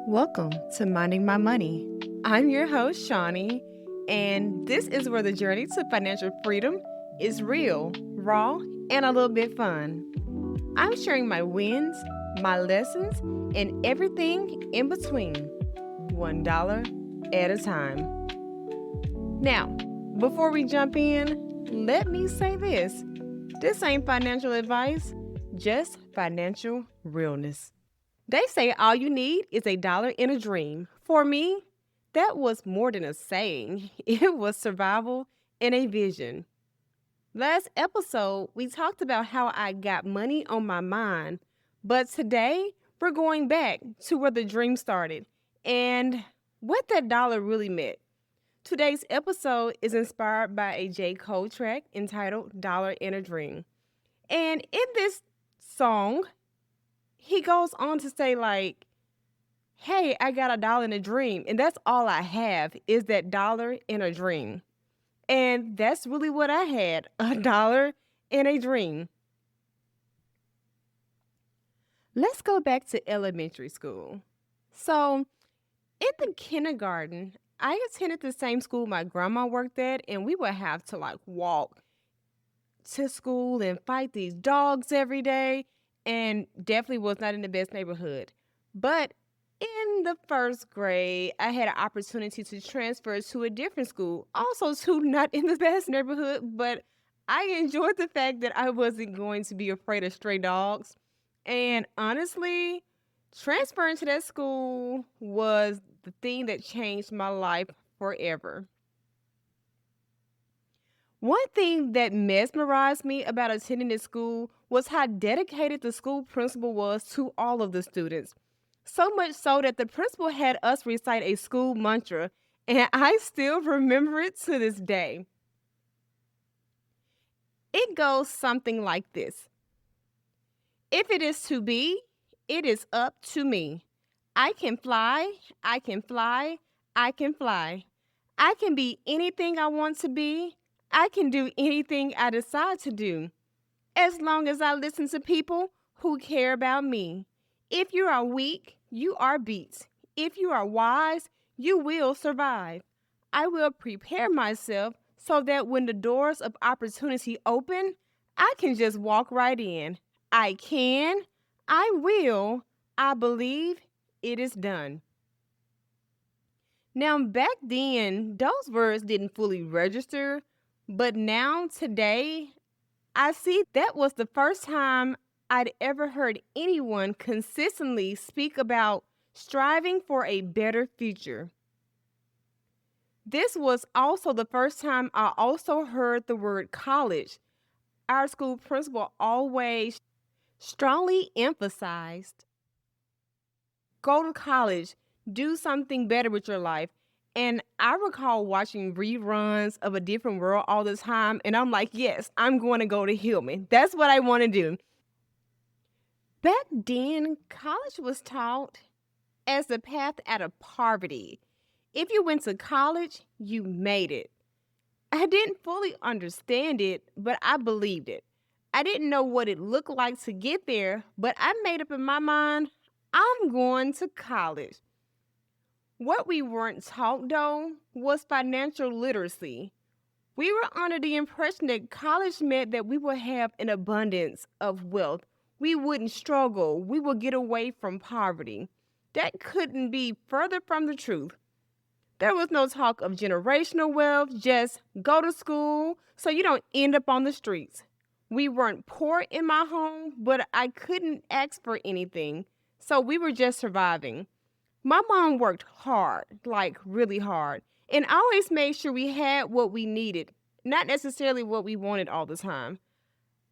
Welcome to Minding My Money. I'm your host, Shawnee, and this is where the journey to financial freedom is real, raw, and a little bit fun. I'm sharing my wins, my lessons, and everything in between, $1 at a time. Now, before we jump in, let me say this. This ain't financial advice, just financial realness. They say all you need is $1 in a dream. For me, that was more than a saying. It was survival and a vision. Last episode, we talked about how I got money on my mind, but today we're going back to where the dream started and what that dollar really meant. Today's episode is inspired by a J.Cole track entitled "Dollar in a Dream." And in this song, he goes on to say hey, I got $1 in a dream, and that's all I have is that dollar in a dream. And that's really what I had, $1 in a dream. Let's go back to elementary school. So, in the kindergarten, I attended the same school my grandma worked at, and we would have to walk to school and fight these dogs every day, and definitely was not in the best neighborhood. But in the first grade, I had an opportunity to transfer to a different school, also to not in the best neighborhood, but I enjoyed the fact that I wasn't going to be afraid of stray dogs. And honestly, transferring to that school was the thing that changed my life forever. One thing that mesmerized me about attending this school was how dedicated the school principal was to all of the students. So much so that the principal had us recite a school mantra, and I still remember it to this day. It goes something like this: if it is to be, it is up to me. I can fly, I can fly, I can fly. I can be anything I want to be. I can do anything I decide to do, as long as I listen to people who care about me. If you are weak, you are beat. If you are wise, you will survive. I will prepare myself so that when the doors of opportunity open, I can just walk right in. I can, I will, I believe it is done. Now, back then, those words didn't fully register, but now, today, I see that was the first time I'd ever heard anyone consistently speak about striving for a better future. This was also the first time I also heard the word college. Our school principal always strongly emphasized go to college, do something better with your life. And I recall watching reruns of A Different World all the time, and I'm like, yes, I'm going to go to Hillman. That's what I want to do. Back then, college was taught as the path out of poverty. If you went to college, you made it. I didn't fully understand it, but I believed it. I didn't know what it looked like to get there, but I made up in my mind, I'm going to college. What we weren't taught, though, was financial literacy. We were under the impression that college meant that we would have an abundance of wealth. We wouldn't struggle. We would get away from poverty. That couldn't be further from the truth. There was no talk of generational wealth, just go to school so you don't end up on the streets. We weren't poor in my home, but I couldn't ask for anything, so we were just surviving. My mom worked hard, really hard, and always made sure we had what we needed, not necessarily what we wanted all the time.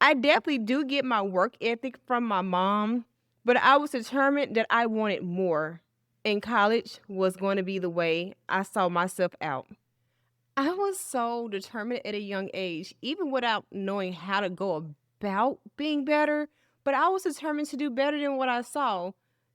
I definitely do get my work ethic from my mom, but I was determined that I wanted more, and college was going to be the way I saw myself out. I was so determined at a young age, even without knowing how to go about being better, but I was determined to do better than what I saw.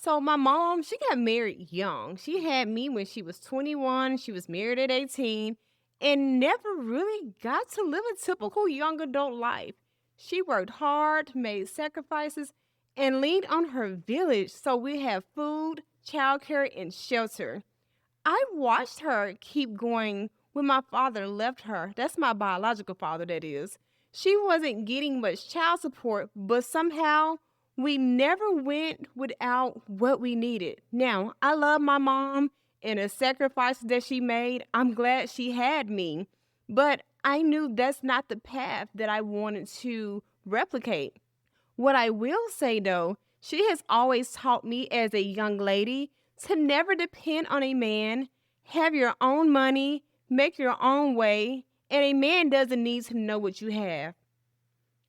So my mom, she got married young. She had me when she was 21, she was married at 18, and never really got to live a typical young adult life. She worked hard, made sacrifices, and leaned on her village so we have food food, childcare, and shelter. I watched her keep going when my father left her. That's my biological father, that is. She wasn't getting much child support, but somehow we never went without what we needed. Now, I love my mom and the sacrifices that she made. I'm glad she had me, but I knew that's not the path that I wanted to replicate. What I will say though, she has always taught me as a young lady to never depend on a man, have your own money, make your own way, and a man doesn't need to know what you have.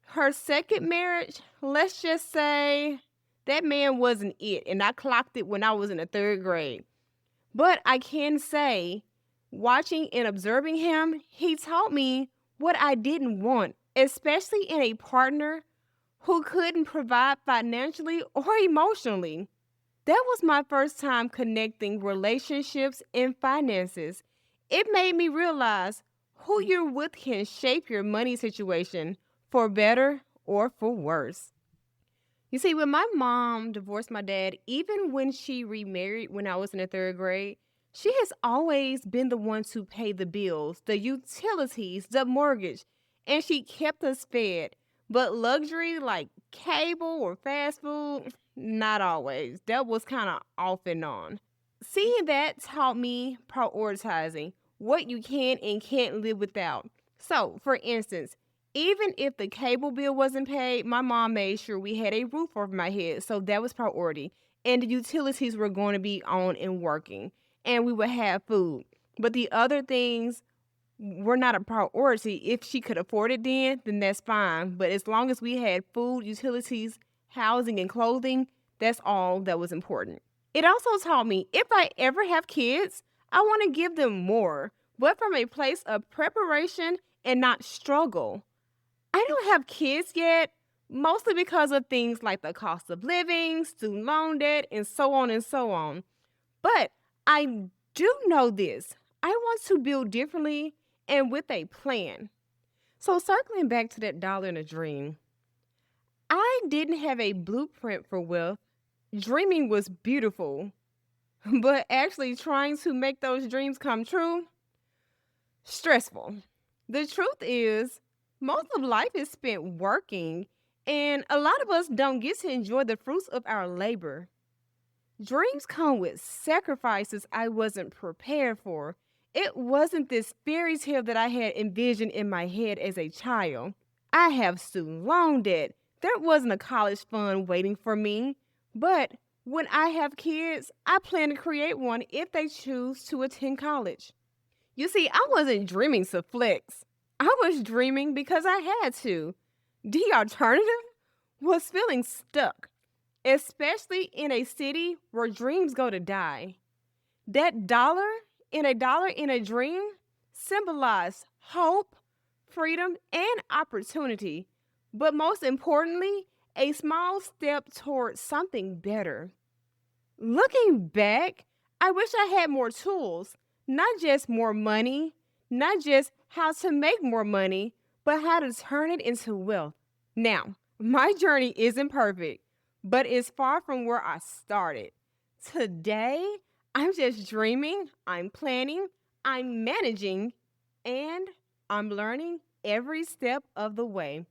Her second marriage, let's just say that man wasn't it, and I clocked it when I was in the third grade. But I can say, watching and observing him, he taught me what I didn't want, especially in a partner who couldn't provide financially or emotionally. That was my first time connecting relationships and finances. It made me realize who you're with can shape your money situation for better or for worse. You see, when my mom divorced my dad, even when she remarried when I was in the third grade, she has always been the one to pay the bills, the utilities, the mortgage, and she kept us fed. But luxury like cable or fast food, not always. That was kind of off and on. Seeing that taught me prioritizing what you can and can't live without. So, for instance, even if the cable bill wasn't paid, my mom made sure we had a roof over my head. So that was priority. And the utilities were going to be on and working. And we would have food. But the other things were not a priority. If she could afford it then that's fine. But as long as we had food, utilities, housing, and clothing, that's all that was important. It also taught me if I ever have kids, I want to give them more, but from a place of preparation and not struggle. I don't have kids yet, mostly because of things like the cost of living, student loan debt, and so on and so on. But I do know this. I want to build differently and with a plan. So, circling back to that dollar and a dream, I didn't have a blueprint for wealth. Dreaming was beautiful, but actually trying to make those dreams come true, stressful. The truth is, most of life is spent working, and a lot of us don't get to enjoy the fruits of our labor. Dreams come with sacrifices I wasn't prepared for. It wasn't this fairy tale that I had envisioned in my head as a child. I have student loan debt. There wasn't a college fund waiting for me. But when I have kids, I plan to create one if they choose to attend college. You see, I wasn't dreaming to flex. I was dreaming because I had to. The alternative was feeling stuck, especially in a city where dreams go to die. That dollar in a dream symbolized hope, freedom, and opportunity. But most importantly, a small step towards something better. Looking back, I wish I had more tools, not just more money, not just how to make more money, but how to turn it into wealth. Now, my journey isn't perfect, but it's far from where I started. Today, I'm just dreaming, I'm planning, I'm managing, and I'm learning every step of the way.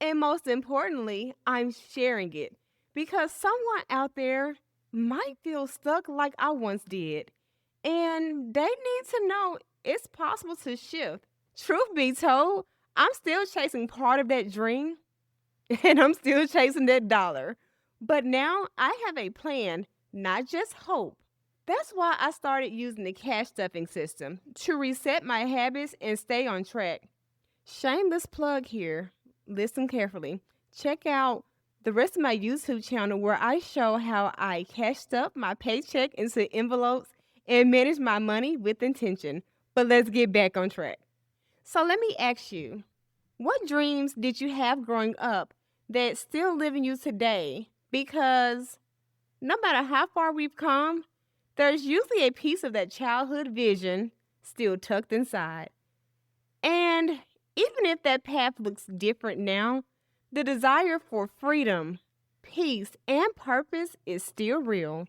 And most importantly, I'm sharing it because someone out there might feel stuck like I once did. And they need to know it's possible to shift. Truth be told, I'm still chasing part of that dream and I'm still chasing that dollar. But now I have a plan, not just hope. That's why I started using the cash stuffing system to reset my habits and stay on track. Shameless plug here. Listen carefully. Check out the rest of my YouTube channel where I show how I cashed up my paycheck into envelopes and manage my money with intention. But let's get back on track. So let me ask you, what dreams did you have growing up that still live in you today? Because no matter how far we've come, there's usually a piece of that childhood vision still tucked inside. And even if that path looks different now, the desire for freedom, peace, and purpose is still real.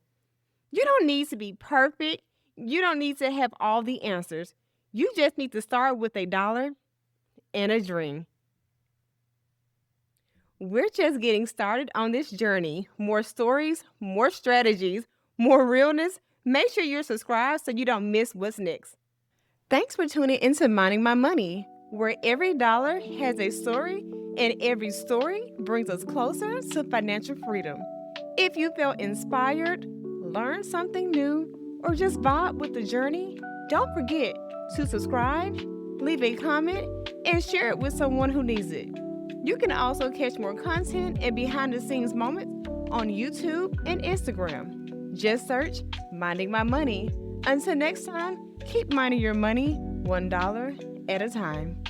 You don't need to be perfect. You don't need to have all the answers. You just need to start with $1 and a dream. We're just getting started on this journey. More stories, more strategies, more realness. Make sure you're subscribed so you don't miss what's next. Thanks for tuning into Minding My Money, where every dollar has a story and every story brings us closer to financial freedom. If you felt inspired, learned something new, or just vibe with the journey, don't forget to subscribe, leave a comment, and share it with someone who needs it. You can also catch more content and behind the scenes moments on YouTube and Instagram. Just search Minding My Money. Until next time, keep minding your money $1 at a time.